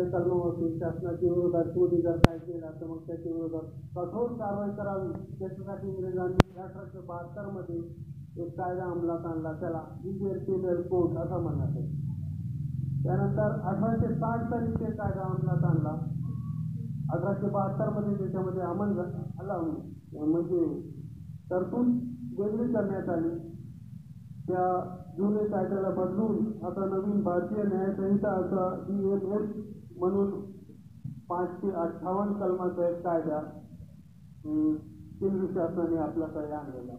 एखाद्या कलमावरती शासनाच्या विरोधात चोरी जर काय केला तर मग त्याच्या विरोधात कठोर कारवाई करावी, त्याच्यासाठी इंग्रजांनी 1872 मध्ये एक कायदा अंमलात आणला, त्याला इंडियन पिनल कोड असं म्हणतात. त्यानंतर 1860 साली ते कायदा अंमलात आणला. 1872 मध्ये त्याच्यामध्ये अंमल आला म्हणजे तरतूद वेगळी करण्यात आली. त्या जुने कायद्याला बदलून आता नवीन भारतीय न्यायसंहिता असा BNS म्हणून 558 कलमाचा एक कायदा केंद्र शासनाने आपल्याकडे आणलेला.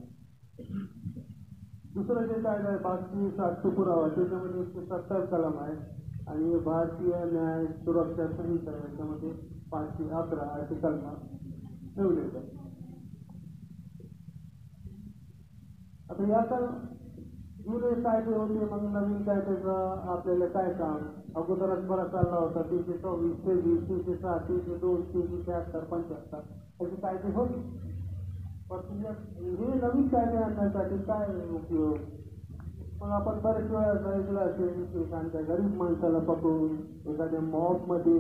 दुसरं जे कायदा आहे 560 पुरावा, त्याच्यामध्ये 170 कलम आहे आणि भारतीय न्याय सुरक्षा संहिता याच्यामध्ये 511 अशी कलम ठेवलेली आहे. आता या जुने कायदे होते, मग नवीन कायद्याचं आपल्याला काय काम, अगोदरच बरा चालला होता 324, 23, 306, 302, 373, 75 असे कायदे होते. पण हे नवीन कायदे आणण्यासाठी काय उपयोग? मग आपण बरेच वेळा ऐकलं असेल एखाद्या गरीब माणसाला पकडून एखाद्या मॉबमध्ये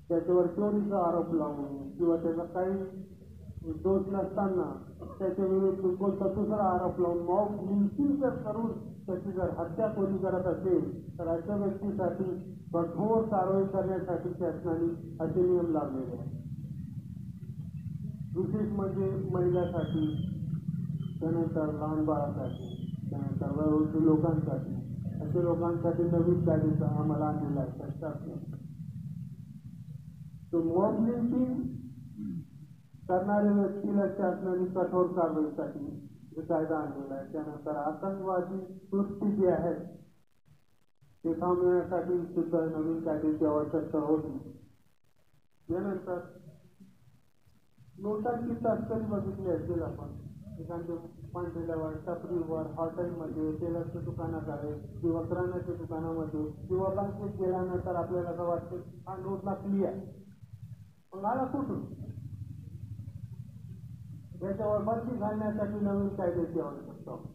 त्याच्यावर चोरीचा आरोप लावून किंवा त्याचा काही दोष नसताना त्याच्या विरुद्ध कोणता दुसरा आरोप लावून मॉब लिंचिंग जर करून त्याची जर हत्या कोणी करत असेल तर अशा व्यक्तीसाठी कठोर कारवाई करण्यासाठी शासनाने असे नियम लावलेले आहेत. विशेष म्हणजे महिलांसाठी, त्यानंतर लहान बाळासाठी, त्यानंतर वयोवृद्ध लोकांसाठी, अशा लोकांसाठी नवीन कायद्याचा आम्हाला आणलेला आहे शासनाने. तो मॉब लिंचिंग करणाऱ्या व्यक्तीला शासनाने कठोर कारवाईसाठी जो कायदा आणलेला आहे. त्यानंतर आतंकवादी कृत्य जे आहेत ते थांबवण्यासाठी सुद्धा नवीन कायद्याची आवश्यकता होती. त्यानंतर नोटांची तस्करी बघितली असेल आपण, एखाद्या पांढऱ्यावर, टपरीवर, हॉटेलमध्ये, तेलाच्या दुकानात आहे किंवा किराण्याच्या दुकानामध्ये किंवा बँकेत गेल्यानंतर आपल्याला असं वाटतं हा नोट नकली आहे, मग आला कुठून? याच्यावर बंदी घालण्यासाठी नवीन कायद्याची आवश्यकता होती.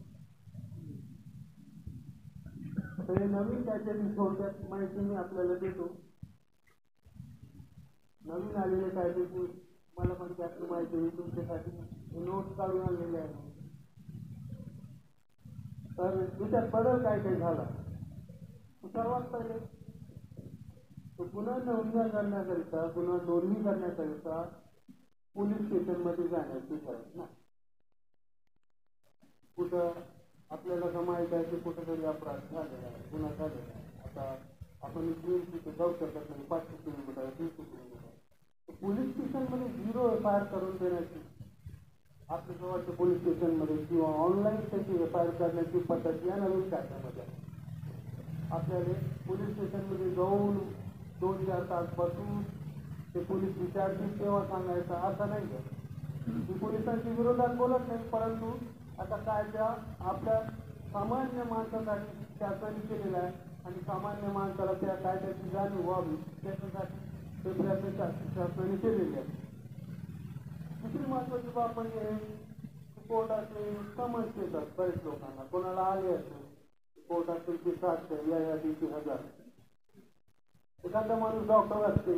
तर हे नवीन कायद्याची थोडक्यात माहिती मी आपल्याला देतो. नवीन आलेल्या कायद्याची मला पण त्यातली माहिती आहे, तुमच्यासाठी नोट्स काढून आणलेले आहे. तर त्याच्यात बदल काय काय झाला. सर्वात पहिले गुन्हा नोंदणी करण्याकरिता पोलीस स्टेशन मध्ये जाण्याची गरज नाही. कुठं आपल्याला माहित आहे की कुठं तरी अपराध झालेला आहे, गुन्हा झालेला आहे, आता आपण तिथे जाऊ शकत नाही, 500 किलोमीटर 300 किलोमीटर, पोलीस स्टेशन मध्ये 0 FIR करून देण्याची आपल्या जवळच्या पोलीस स्टेशन मध्ये किंवा ऑनलाईन त्याची FIR करण्याची पद्धत या नवीन कायद्यामध्ये आपल्याला पोलीस स्टेशन मध्ये जाऊन 2-4 तास बसून ते पोलीस विचारतील तेव्हा सांगायचं असं नाही आहे. मी पोलिसांच्या विरोधात बोलत नाही, परंतु आता कायदा आपल्या सामान्य माणसासाठी शासनाने केलेला आहे आणि सामान्य माणसाला त्या कायद्याची जाणीव व्हावी त्याच्यासाठी ते प्रयत्न शासनाने केलेले आहे. दुसरी महत्वाची बाब म्हणजे कोर्टाचे समन्स येतात बरेच लोकांना, कोणाला आले असेल कोर्टाचे की 700 या दिवशी 1000. एखादा माणूस डॉक्टर असते,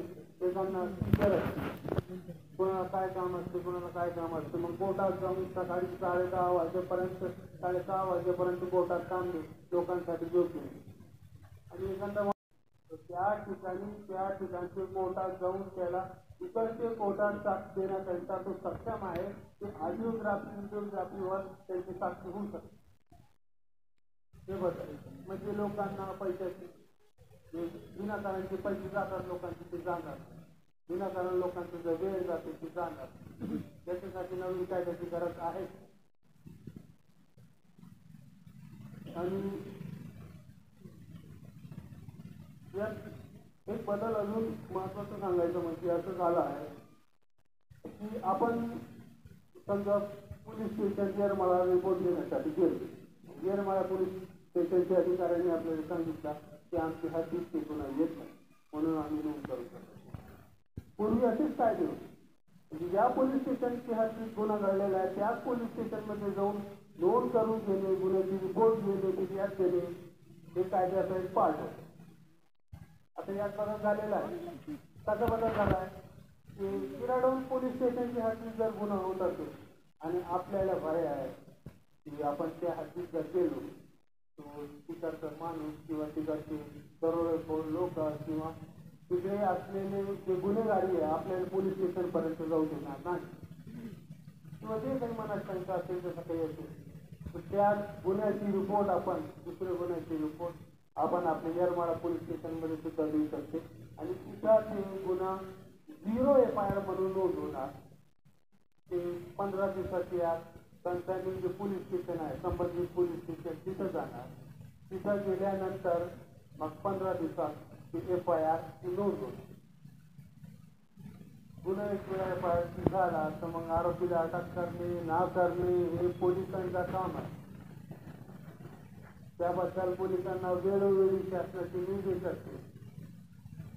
एखादा टीचर असते, कोणाला काय काम असते, कोणाला काय काम असते, मग कोर्टात जाऊन सकाळी 10:30 वाजेपर्यंत 6:30 वाजेपर्यंत कोर्टात काम लोकांसाठी जोडतो. आणि एखादा त्या ठिकाणचे कोर्टात जाऊन त्याला इकडचे कोर्टात साक्ष देण्याकरिता तो सक्षम आहे की ऑडिओग्राफीवर त्यांची साक्ष होऊ शकते. हे बदल म्हणजे लोकांना पैशाची विनाकारणचे पैसे जातात, लोकांचे ते जाणार, विनाकारण लोकांचा जो वेळ जातो ते जाणार, त्याच्यासाठी नवीन कायद्याची गरज आहे. आणि एक बदल अजून महत्वाचं सांगायचं म्हणजे असं झालं आहे की आपण समजा पोलीस स्टेशन येरमाळा रिपोर्ट देण्यासाठी गेलो, येरमाळा पोलीस स्टेशनच्या अधिकाऱ्यांनी आपल्याला सांगितलं की आमची हद्दीत ते गुन्हा येत नाही म्हणून आम्ही नोंद करू शकतो. पूर्वी असेच कायदे होते, म्हणजे ज्या पोलीस स्टेशनची हद्दीत गुन्हा घडलेला आहे त्याच पोलीस स्टेशनमध्ये जाऊन नोंद करून घेणे, गुन्ह्याची रिपोर्ट घेणे, फिर्याद देणे हे कायद्याचा एक पार्ट होता. आता यात बदल झालेला आहे. कसा बदल झाला आहे की शिराडोन पोलीस स्टेशनच्या हद्दीत जर गुन्हा होत असेल आणि आपल्याला भय आहे की आपण त्या हद्दीत जर गेलो तो तिकडचा माणूस किंवा तिकडचे दरोडेखोर लोक किंवा तिथे असलेले जे गुन्हेगारी आहे आपल्याला पोलीस स्टेशन पर्यंत जाऊ देणार नाही किंवा जे काही मनात शंका असेल तसं काही असेल तर त्या गुन्ह्याची रिपोर्ट आपण दुसऱ्या गुन्ह्याची रिपोर्ट आपण आपल्या येरमाळा पोलीस स्टेशनमध्ये सुद्धा देऊ शकते आणि तिथं ते गुन्हा 0 FIR म्हणून नोंद होणार. ते 15 दिवसाची आत त्यांनी जे पोलीस स्टेशन आहे संबंधित पोलीस स्टेशन तिथं जाणार. तिथं गेल्यानंतर मग 15 दिवसात ती FIR ची नोंद होणार. गुन्हा एक वेळा FIR झाला तर मग आरोपीला अटक करणे ना करणे हे पोलिसांचं काम आहे. त्याबद्दल पोलिसांना वेळोवेळी शासनाची निर्देश असते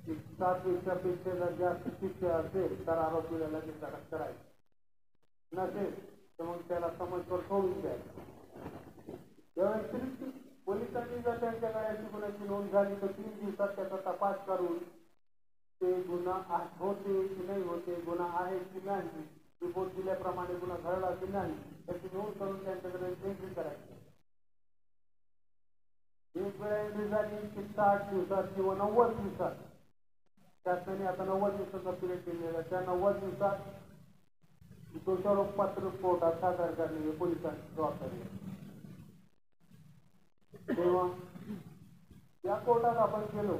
की 7 दिवसापेक्षा जर जास्त शिक्षा असेल तर आरोपीला लगेच अटक करायची नसेल तर मग त्याला समजवर सोडून द्यायचं. या व्यतिरिक्त पोलिसांनी जर त्यांच्याकडे अशी गुन्ह्याची नोंद झाली तर 3 दिवसात त्याचा तपास करून ते गुन्हा होते की नाही होते गुन्हा आहे की नाही रिपोर्ट दिल्याप्रमाणे गुन्हा घडला की नाही त्याची नोंद करून त्यांच्याकडे एंट्री करायची. एक वेळा एंट्री झाली की 60 दिवसात किंवा 90 दिवसात शासनाने आता 90 दिवसाचा पिरियड केलेला त्या 90 दिवसात दोषारोपपत्र कोर्टात सादर करणे हे पोलिसांची जबाबदारी आहे. तेव्हा त्या कोर्टात आपण गेलो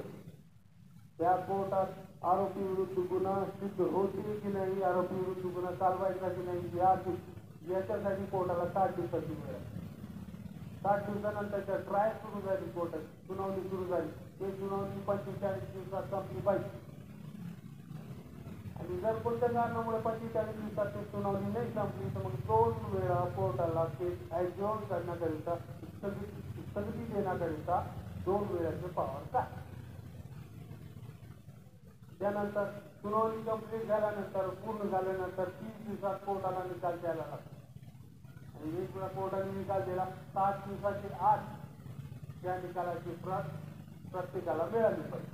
त्या कोर्टात आरोपी विरुद्ध गुन्हा सिद्ध होते की नाही आरोपी विरुद्ध गुन्हा चालवायचा की नाही याच्यासाठी कोर्टाला 60 दिवसाची वेळ आहे. 60 दिवसानंतर ट्रायल सुरू झाली कोर्टात सुनावणी सुरू झाली ते सुनावणी 45 दिवसात संपली पाहिजे आणि जर कोणत्या कारणामुळे 45 दिवसात ते सुनावणी नाही संपली तर मग 2 वेळा कोर्टाला केस ॲडजॉर्न करण्याकरिता स्थगिती देण्याकरिता 2 वेळाचे पॉवर का. त्यानंतर सुनावणी कंप्लीट झाल्यानंतर पूर्ण झाल्यानंतर 30 दिवसात कोर्टाला निकाल द्यायला लागतो आणि एक वेळा कोर्टाने निकाल दिला 7 दिवसाची आत त्या निकालाची प्रत प्रत्येकाला मिळाली पाहिजे.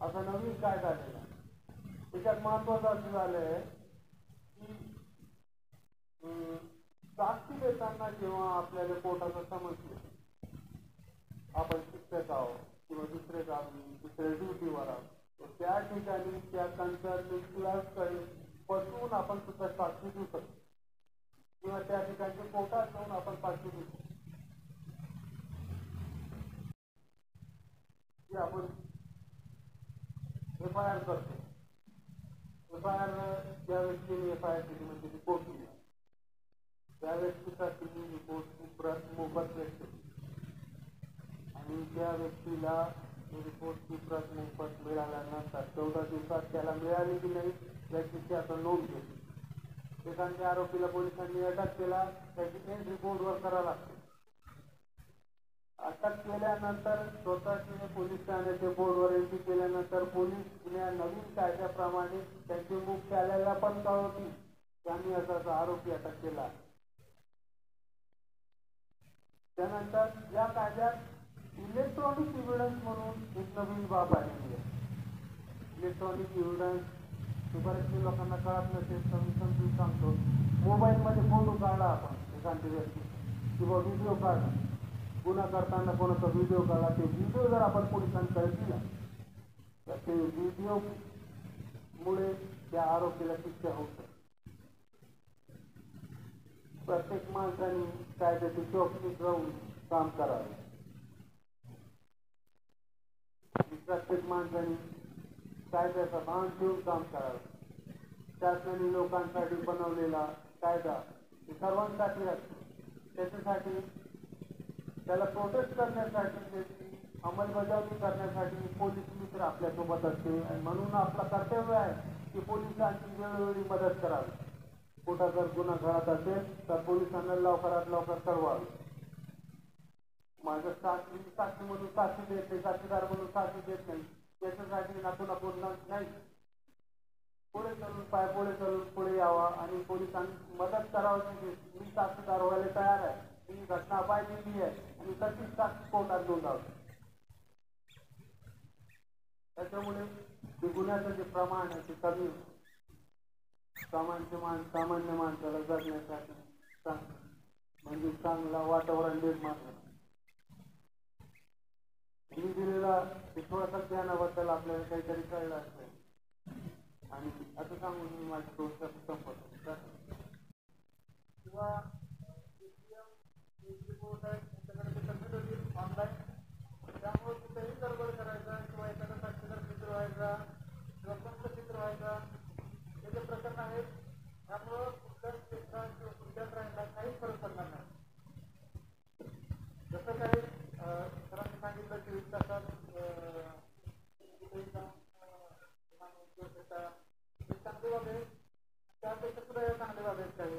असा नवीन कायदा आलेला त्याच्यात महत्वाचं असं झालंय की साक्षी देताना जेव्हा आपल्याला कोर्टाचं समजलं आपण शिक्षक आहोत किंवा दुसऱ्या ड्युटीवर आहोत त्या ठिकाणी त्या कन्सल्टंटकडे बसवून आपण सुद्धा साक्षी देऊ शकतो किंवा त्या ठिकाणी कोर्टात जाऊन आपण साक्षी देऊ शकतो. आपण FIR करतो. FIR ज्या व्यक्तीने FIR केली म्हणजे रिपोर्ट दिला त्या व्यक्तीसाठी रिपोर्ट मोफत भेटते आणि त्या व्यक्तीला रिपोर्टची प्रत मोफत मिळाल्यानंतर 14 दिवसात त्याला मिळाली की नाही याची आपण नोंद घेतो. एखाद्या आरोपीला पोलिसांनी अटक केला त्याची एंट्री बोर्डवर करावं लागते. अटक केल्यानंतर स्वतःचे पोलीस ठाण्याचे बोर्डवर एंट्री केल्यानंतर पोलीस नवीन कायद्याप्रमाणे त्यांचे मुख्यालयाला पण कळवतील त्यांनी असा आरोपी अटक केला. त्यानंतर या कायद्यात इलेक्ट्रॉनिक एव्हिडन्स म्हणून एक नवीन बाब आलेली आहे. इलेक्ट्रॉनिक एव्हिडन्स बरेचसे लोकांना कळत नसेल तर मी समजून सांगतो. मोबाईलमध्ये फोटो काढला आपण एखादी व्यक्ती किंवा व्हिडिओ काढला गुन्हा करताना कोणाचा व्हिडिओ काढला ते व्हिडिओ जर आपण पोलिसांकडे दिला तर ते व्हिडिओ मुळे त्या आरोपीला शिक्षा होऊ शकते. प्रत्येक माणसाने कायद्याची चौकशीत राहून काम करावे. प्रत्येक माणसाने कायद्याचा भान ठेवून काम करावे. शासनाने लोकांसाठी बनवलेला कायदा सर्वांसाठी असतो. त्याच्यासाठी त्याला प्रोटेक्ट करण्यासाठी त्याची अंमलबजावणी करण्यासाठी पोलीस मित्र आपल्यासोबत असते आणि म्हणून आपलं कर्तव्य आहे की पोलिसांची वेळोवेळी मदत करावी. कुठं जर गुन्हा घडत असेल तर पोलिसांना लवकरात लवकर कळवावे. माझं साक्षी म्हणून साक्षी देत नाही साक्षीदार म्हणून साक्षी देत नाही त्याच्यासाठी नको नाही पुढे चलून पुढे चलून पुढे यावा आणि पोलिसांनी मदत करावी. मी साक्षीदार व्हायला तयार आहे. ही घटना पाहिलेली आहे आणि तशीच साक्षी कोर्टात नोंदावी. त्याच्यामुळे ते गुन्ह्याचं जे प्रमाण आहे ते कमी होतं. सामान्य माणसाला जगण्यासाठी म्हणजे चांगला वातावरण निर्माण होतं. मी दिलेला थोडासा ज्ञानाबद्दल आपल्याला काहीतरी कळलं असेल आणि असं सांगून मी माझी गोष्ट संपवतो. किंवा ऑनलाईन त्यामुळे कुठेही गडबड करायचा किंवा एखादा साक्षीदार चित्र व्हायचा किंवा चित्र व्हायचा हे जे प्रकरण आहेत त्यामुळं कुठल्याच क्षेत्रात किंवा कुठल्याच राहायला काही फरक पडणार नाही. जसं काही सरांनी सांगितलं की 20 तासात चांगली बाब आहे त्यापेक्षा सुद्धा चांगली बाब आहेत काही